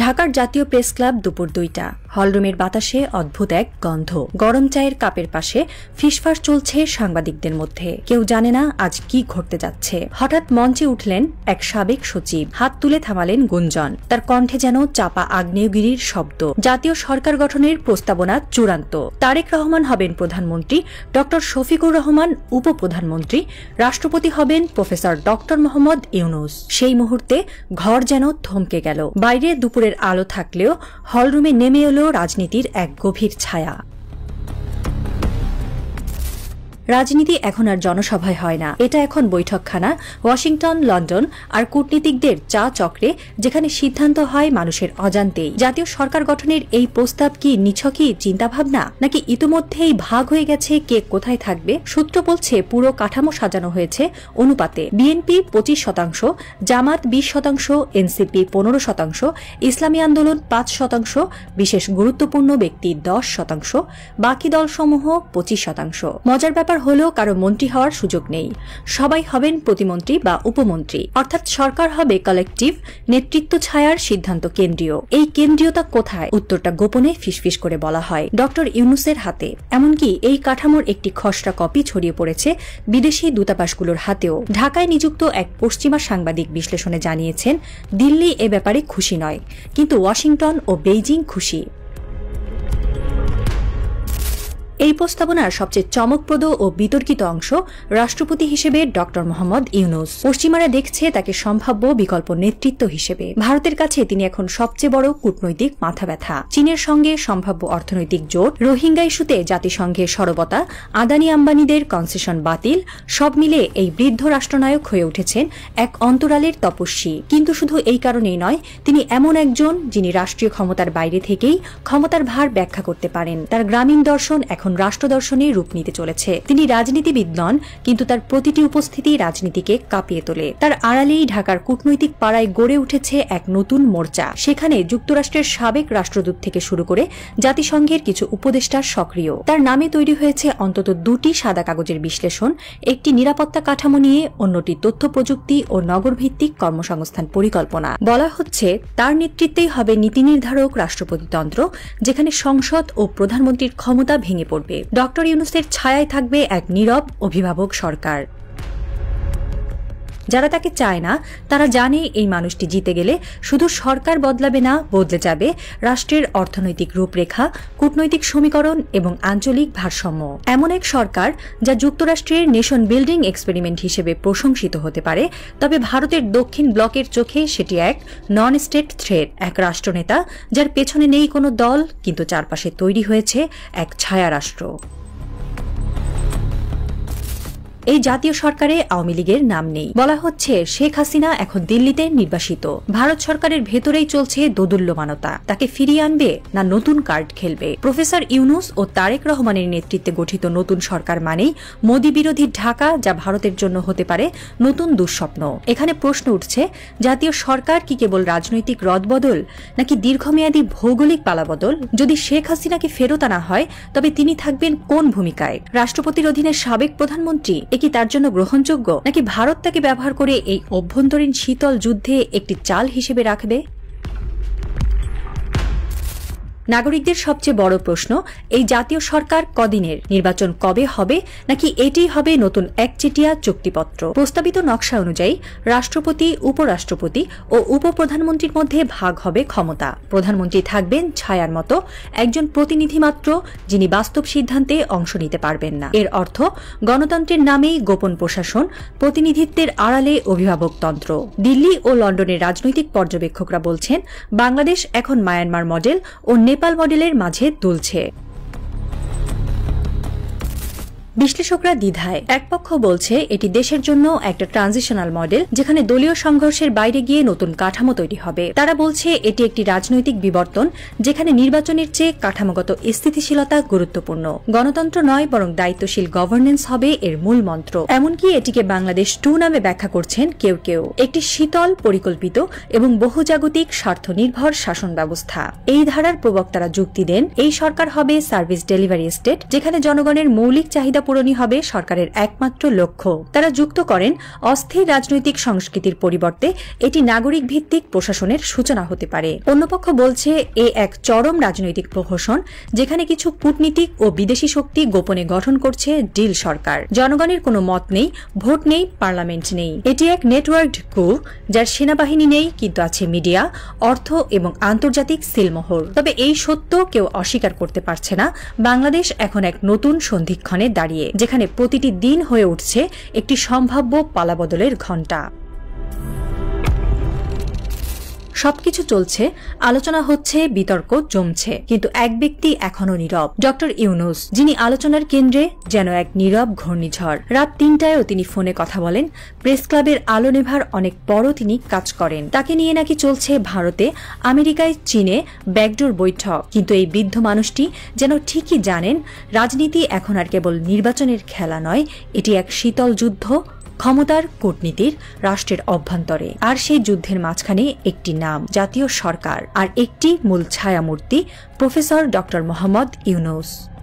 ঢাকার জাতীয় press club দুপুর ২টা। হলরুমের বাতাসে অদ্ভুত এক গন্ধ। গরম চায়ের কাপের পাশে ফিসফাস চলছে সাংবাদিকদের মধ্যে। কেউ জানে না আজ কি ঘটতে যাচ্ছে। হঠাৎ মঞ্চে উঠলেন এক সাবেক সচিব, হাত তুলে থামালেন গুঞ্জন। তার কণ্ঠে যেন চাপা আগ্নেয়গিরির শব্দ। জাতীয় সরকার গঠনের প্রস্তাবনা চূড়ান্ত। তারেক রহমান হবেন প্রধানমন্ত্রী, ড শফিকুর রহমান উপপ্রধানমন্ত্রী, রাষ্ট্রপতি হবেন প্রফেসর ড মোহাম্মদ ইউনূস। সেই মুহূর্তে ঘর যেন থমকে গেল। বাইরে দুপুরের আলো থাকলেও হলরুমে নেমে এলো রাজনীতির এক গভীর ছায়া। রাজনীতি এখন আর জনসভায় হয় না, এটা এখন বৈঠকখানা, ওয়াশিংটন, লন্ডন আর কূটনীতিকদের চা চক্রে, যেখানে সিদ্ধান্ত হয় মানুষের অজান্তেই। জাতীয় সরকার গঠনের এই প্রস্তাব কি নিছকই চিন্তাভাবনা, নাকি ইতোমধ্যেই ভাগ হয়ে গেছে কে কোথায় থাকবে? সূত্র বলছে পুরো কাঠামো সাজানো হয়েছে অনুপাতে। বিএনপি ২৫%, জামাত ২০%, এনসিপি ১৫%, ইসলামী আন্দোলন ৫%, বিশেষ গুরুত্বপূর্ণ ব্যক্তি ১০%, বাকি দলসমূহ ২৫%। মজার ব্যাপার হলেও কারো মন্ত্রী হওয়ার সুযোগ নেই। সবাই হবেন প্রতিমন্ত্রী বা উপমন্ত্রী, অর্থাৎ সরকার হবে কালেকটিভ, নেতৃত্ব ছায়ার সিদ্ধান্ত কেন্দ্রীয়। এই কেন্দ্রীয়তা কোথায়? উত্তরটা গোপনে ফিসফিস করে বলা হয় ড ইউনূসের হাতে। এমনকি এই কাঠামোর একটি খসড়া কপি ছড়িয়ে পড়েছে বিদেশি দূতাবাসগুলোর হাতেও। ঢাকায় নিযুক্ত এক পশ্চিমা সাংবাদিক বিশ্লেষণে জানিয়েছেন, দিল্লি এ ব্যাপারে খুশি নয়, কিন্তু ওয়াশিংটন ও বেইজিং খুশি। এই প্রস্তাবনার সবচেয়ে চমকপ্রদ ও বিতর্কিত অংশ রাষ্ট্রপতি হিসেবে ড মোহাম্মদ ইউনূস। পশ্চিমারা দেখছে তাকে সম্ভাব্য বিকল্প নেতৃত্ব হিসেবে। ভারতের কাছে তিনি এখন সবচেয়ে বড় কূটনৈতিক মাথা ব্যথা। চীনের সঙ্গে সম্ভাব্য অর্থনৈতিক জোট, রোহিঙ্গা ইস্যুতে জাতিসংঘের সরবতা, আদানি আম্বানিদের কনসেশন বাতিল, সব মিলে এই বৃদ্ধ রাষ্ট্রনায়ক হয়ে উঠেছেন এক অন্তরালের তপস্বী। কিন্তু শুধু এই কারণেই নয়, তিনি এমন একজন যিনি রাষ্ট্রীয় ক্ষমতার বাইরে থেকেই ক্ষমতার ভার ব্যাখ্যা করতে পারেন। তার গ্রামীণ দর্শন এখন রাষ্ট্রদর্শনে রূপ নিতে চলেছে। তিনি রাজনীতিবিদ নন, কিন্তু তার প্রতিটি উপস্থিতি রাজনীতিকে কাঁপিয়ে তোলে। তার আড়ালেই ঢাকার কূটনৈতিক পাড়ায় গড়ে উঠেছে এক নতুন মোর্চা। সেখানে যুক্তরাষ্ট্রের সাবেক রাষ্ট্রদূত থেকে শুরু করে জাতিসংঘের কিছু উপদেষ্টা সক্রিয়। তার নামে তৈরি হয়েছে অন্তত দুটি সাদা কাগজের বিশ্লেষণ, একটি নিরাপত্তা কাঠামো নিয়ে, অন্যটি তথ্য প্রযুক্তি ও নগরভিত্তিক কর্মসংস্থান পরিকল্পনা। বলা হচ্ছে তার নেতৃত্বেই হবে নীতি নির্ধারক রাষ্ট্রপতিতন্ত্র, যেখানে সংসদ ও প্রধানমন্ত্রীর ক্ষমতা ভেঙে পড়বে। ড ইউনূসের ছায়ায় থাকবে এক নীরব অভিভাবক সরকার। যারা তাকে চায় না তারা জানে এই মানুষটি জিতে গেলে শুধু সরকার বদলাবে না, বদলে যাবে রাষ্ট্রের অর্থনৈতিক রূপরেখা, কূটনৈতিক সমীকরণ এবং আঞ্চলিক ভারসাম্য। এমন এক সরকার যা যুক্তরাষ্ট্রের নেশন বিল্ডিং এক্সপেরিমেন্ট হিসেবে প্রশংসিত হতে পারে, তবে ভারতের দক্ষিণ ব্লকের চোখে সেটি এক নন স্টেট থ্রেট, এক রাষ্ট্রনেতা যার পেছনে নেই কোনো দল, কিন্তু চারপাশে তৈরি হয়েছে এক ছায়া রাষ্ট্র। এই জাতীয় সরকারে আওয়ামী লীগের নাম নেই। বলা হচ্ছে শেখ হাসিনা এখন দিল্লিতে নির্বাসিত। ভারত সরকারের ভেতরেই চলছে দোদুল্যমানতা। তাকে ফিরিয়ে আনবে না নতুন কার্ড খেলবে? প্রফেসর ইউনূস ও তারেক রহমানের নেতৃত্বে গঠিত নতুন সরকার মানেই মোদি বিরোধী ঢাকা, যা ভারতের জন্য হতে পারে নতুন দুঃস্বপ্ন। এখানে প্রশ্ন উঠছে, জাতীয় সরকার কি কেবল রাজনৈতিক রদবদল, নাকি দীর্ঘমেয়াদী ভৌগোলিক পালাবদল? যদি শেখ হাসিনাকে ফেরত আনা হয়, তবে তিনি থাকবেন কোন ভূমিকায়? রাষ্ট্রপতির অধীনে সাবেক প্রধানমন্ত্রী কি তার জন্য গ্রহণযোগ্য, নাকি ভারত তাকে ব্যবহার করে এই অভ্যন্তরীণ শীতল যুদ্ধে একটি চাল হিসেবে রাখবে? নাগরিকদের সবচেয়ে বড় প্রশ্ন, এই জাতীয় সরকার কদিনের? নির্বাচন কবে হবে, নাকি এটিই হবে নতুন একচেটিয়া চুক্তিপত্র? প্রস্তাবিত নকশা অনুযায়ী রাষ্ট্রপতি, উপরাষ্ট্রপতি ও উপপ্রধানমন্ত্রীর মধ্যে ভাগ হবে ক্ষমতা। প্রধানমন্ত্রী থাকবেন ছায়ার মতো একজন প্রতিনিধি মাত্র, যিনি বাস্তব সিদ্ধান্তে অংশ নিতে পারবেন না। এর অর্থ গণতন্ত্রের নামেই গোপন প্রশাসন, প্রতিনিধিত্বের আড়ালে অভিভাবকতন্ত্র। দিল্লি ও লন্ডনের রাজনৈতিক পর্যবেক্ষকরা বলছেন, বাংলাদেশ এখন মায়ানমার মডেল ও নেপাল মডেলের মাঝে দুলছে। বিশ্লেষকরা দ্বিধায়। এক পক্ষ বলছে এটি দেশের জন্য একটা ট্রানজিশনাল মডেল, যেখানে দলীয় সংঘর্ষের বাইরে গিয়ে নতুন কাঠামো তৈরি হবে। তারা বলছে এটি একটি রাজনৈতিক বিবর্তন, যেখানে নির্বাচনের চেয়ে কাঠামোগত স্থিতিশীলতা গুরুত্বপূর্ণ। গণতন্ত্র নয়, বরং দায়িত্বশীল গভর্নেন্স হবে এর মূল মন্ত্র। এমনকি এটিকে বাংলাদেশ 2 নামে ব্যাখ্যা করছেন কেউ কেউ। একটি শীতল, পরিকল্পিত এবং বহুজাগতিক স্বার্থ নির্ভর শাসন ব্যবস্থা। এই ধারার প্রবক্তারা যুক্তি দেন, এই সরকার হবে সার্ভিস ডেলিভারি স্টেট, যেখানে জনগণের মৌলিক চাহিদা পূরণই হবে সরকারের একমাত্র লক্ষ্য। তারা যুক্ত করেন, অস্থির রাজনৈতিক সংস্কৃতির পরিবর্তে এটি নাগরিক ভিত্তিক প্রশাসনের সূচনা হতে পারে। অন্যপক্ষ বলছে এ এক চরম রাজনৈতিক প্রহসন, যেখানে কিছু কূটনীতিক ও বিদেশি শক্তি গোপনে গঠন করছে ডিল সরকার। জনগণের কোনো মত নেই, ভোট নেই, পার্লামেন্ট নেই। এটি এক নেটওয়ার্কড কূ, যার সেনাবাহিনী নেই কিন্তু আছে মিডিয়া, অর্থ এবং আন্তর্জাতিক সিলমোহর। তবে এই সত্য কেউ অস্বীকার করতে পারছে না, বাংলাদেশ এখন এক নতুন সন্ধিক্ষণে দাঁড়িয়ে, যেখানে প্রতিটি দিন হয়ে উঠছে একটি সম্ভাব্য পালাবদলের ঘণ্টা। সবকিছু চলছে, আলোচনা হচ্ছে, বিতর্ক জমছে, কিন্তু এক ব্যক্তি এখনো নীরব, ডক্টর ইউনূস, যিনি আলোচনার কেন্দ্রে, যেন এক নীরব ঘূর্ণিঝড়। রাত ৩টায়ও তিনি ফোনে কথা বলেন। প্রেস ক্লাবের আলো নেভার অনেক বড় তিনি কাজ করেন। তাকে নিয়ে নাকি চলছে ভারতে, আমেরিকায়, চীনে ব্যাকডোর বৈঠক। কিন্তু এই বৃদ্ধ মানুষটি যেন ঠিকই জানেন, রাজনীতি এখন আর কেবল নির্বাচনের খেলা নয়, এটি এক শীতল যুদ্ধ, ক্ষমতার, কূটনীতির, রাষ্ট্রের অভ্যন্তরে। আর সেই যুদ্ধের মাঝখানে একটি নাম, জাতীয় সরকার, আর একটি মূল ছায়ামূর্তি, প্রফেসর ডক্টর মোহাম্মদ ইউনূস।